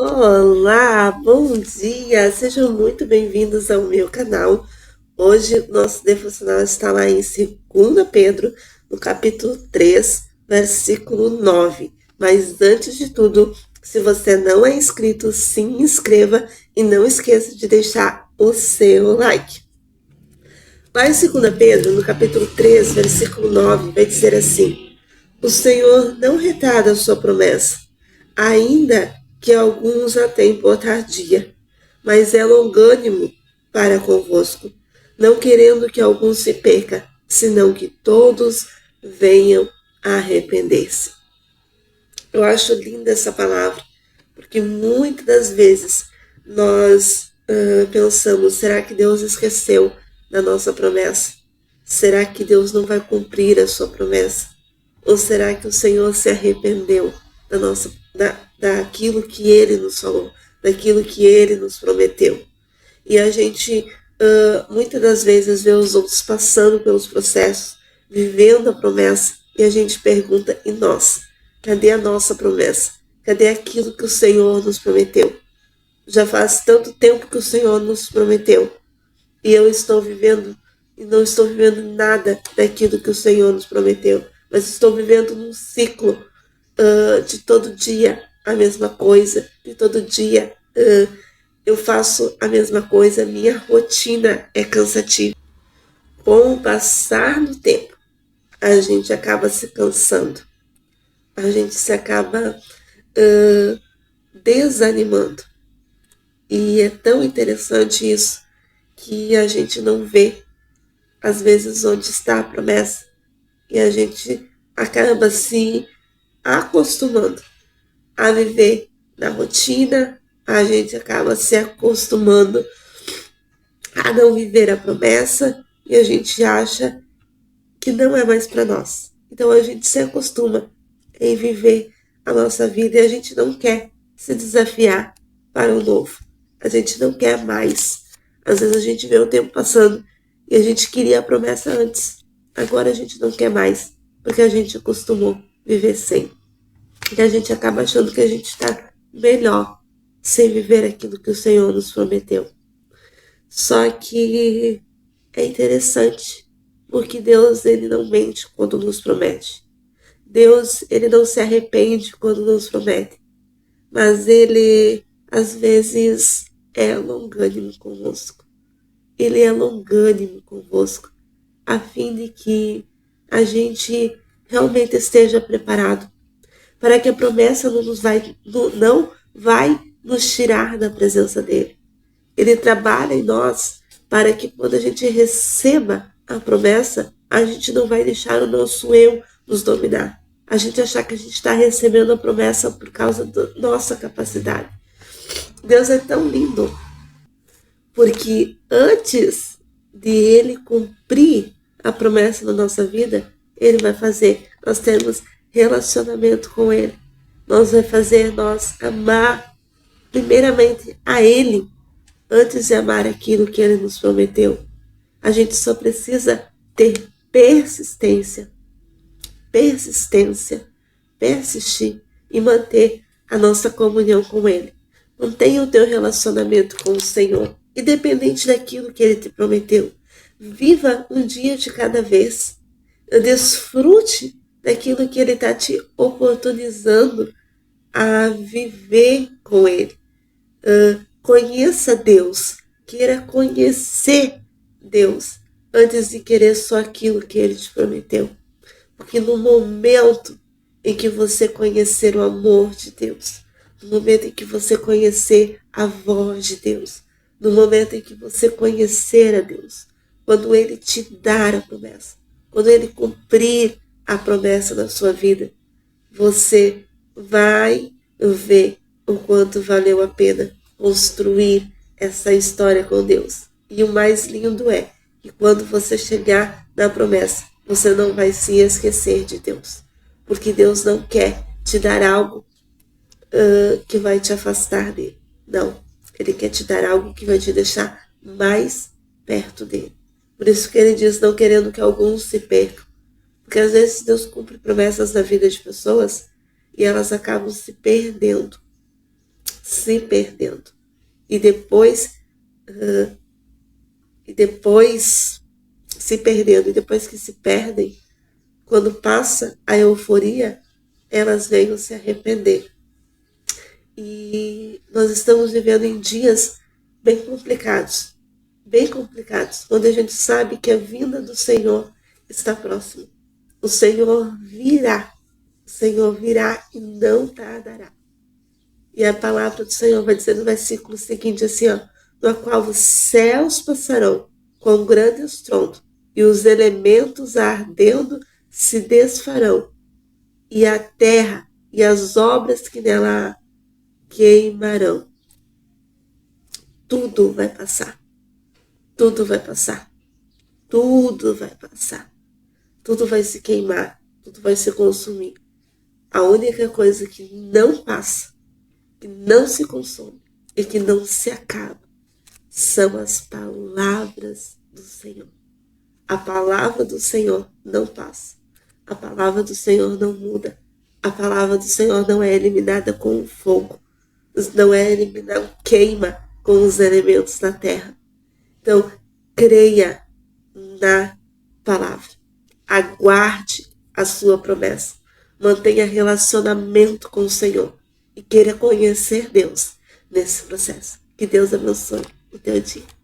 Olá, bom dia! Sejam muito bem-vindos ao meu canal. Hoje, nosso devocional está lá em 2 Pedro, no capítulo 3, versículo 9. Mas antes de tudo, se você não é inscrito, se inscreva e não esqueça de deixar o seu like. Lá em 2 Pedro, no capítulo 3, versículo 9, vai dizer assim: O Senhor não retarda a sua promessa, ainda que alguns a tenham por tardia, mas é longânimo para convosco, não querendo que alguns se perca, senão que todos venham a arrepender-se. Eu acho linda essa palavra, porque muitas das vezes nós pensamos, será que Deus esqueceu da nossa promessa? Será que Deus não vai cumprir a sua promessa? Ou será que o Senhor se arrependeu daquilo que Ele nos falou, daquilo que Ele nos prometeu? E a gente muitas das vezes vê os outros passando pelos processos, vivendo a promessa, e a gente pergunta, e nós? Cadê a nossa promessa? Cadê aquilo que o Senhor nos prometeu? Já faz tanto tempo que o Senhor nos prometeu, e eu estou vivendo e não estou vivendo nada daquilo que o Senhor nos prometeu, mas estou vivendo num ciclo de todo dia a mesma coisa, de todo dia eu faço a mesma coisa, minha rotina é cansativa. Com o passar do tempo, a gente acaba se cansando, a gente se acaba desanimando. E é tão interessante isso, que a gente não vê, às vezes, onde está a promessa. E a gente acaba se acostumando a viver na rotina, a gente acaba se acostumando a não viver a promessa e a gente acha que não é mais para nós. Então a gente se acostuma em viver a nossa vida e a gente não quer se desafiar para o novo. A gente não quer mais. Às vezes a gente vê o tempo passando e a gente queria a promessa antes. Agora a gente não quer mais, porque a gente acostumou viver sem. E a gente acaba achando que a gente está melhor sem viver aquilo que o Senhor nos prometeu. Só que é interessante, porque Deus, ele não mente quando nos promete. Deus, ele não se arrepende quando nos promete. Mas ele, às vezes, é longânimo conosco. Ele é longânimo convosco, a fim de que a gente realmente esteja preparado para que a promessa não vai nos tirar da presença dele. Ele trabalha em nós para que quando a gente receba a promessa, a gente não vai deixar o nosso eu nos dominar. A gente achar que a gente está recebendo a promessa por causa da nossa capacidade. Deus é tão lindo, porque antes de Ele cumprir a promessa na nossa vida, Ele vai fazer nós termos relacionamento com Ele. Vai fazer nós amar primeiramente a Ele, antes de amar aquilo que Ele nos prometeu. A gente só precisa ter persistência, persistir e manter a nossa comunhão com Ele. Mantenha o teu relacionamento com o Senhor, independente daquilo que Ele te prometeu. Viva um dia de cada vez. Desfrute daquilo que Ele está te oportunizando a viver com Ele. Conheça Deus, queira conhecer Deus antes de querer só aquilo que Ele te prometeu. Porque no momento em que você conhecer o amor de Deus, no momento em que você conhecer a voz de Deus, no momento em que você conhecer a Deus, quando Ele te dar a promessa, quando Ele cumprir a promessa na sua vida, você vai ver o quanto valeu a pena construir essa história com Deus. E o mais lindo é que quando você chegar na promessa, você não vai se esquecer de Deus. Porque Deus não quer te dar algo que vai te afastar dele. Não. Ele quer te dar algo que vai te deixar mais perto dele. Por isso que ele diz, não querendo que alguns se percam. Porque às vezes Deus cumpre promessas na vida de pessoas e elas acabam se perdendo. se perdendo. E depois se perdendo. E depois que se perdem, quando passa a euforia, elas vêm se arrepender. E nós estamos vivendo em dias bem complicados, onde a gente sabe que a vinda do Senhor está próxima. O Senhor virá e não tardará. E a palavra do Senhor vai dizer no versículo seguinte assim, no qual os céus passarão com grande estrondo, e os elementos ardendo se desfarão, e a terra e as obras que nela há queimarão. Tudo vai passar. Tudo vai passar. Tudo vai passar. Tudo vai se queimar. Tudo vai se consumir. A única coisa que não passa, que não se consome e que não se acaba são as palavras do Senhor. A palavra do Senhor não passa. A palavra do Senhor não muda. A palavra do Senhor não é eliminada com o fogo. Não é eliminada, queima com os elementos da terra. Então, creia na palavra. Aguarde a sua promessa. Mantenha relacionamento com o Senhor. E queira conhecer Deus nesse processo. Que Deus abençoe o teu dia.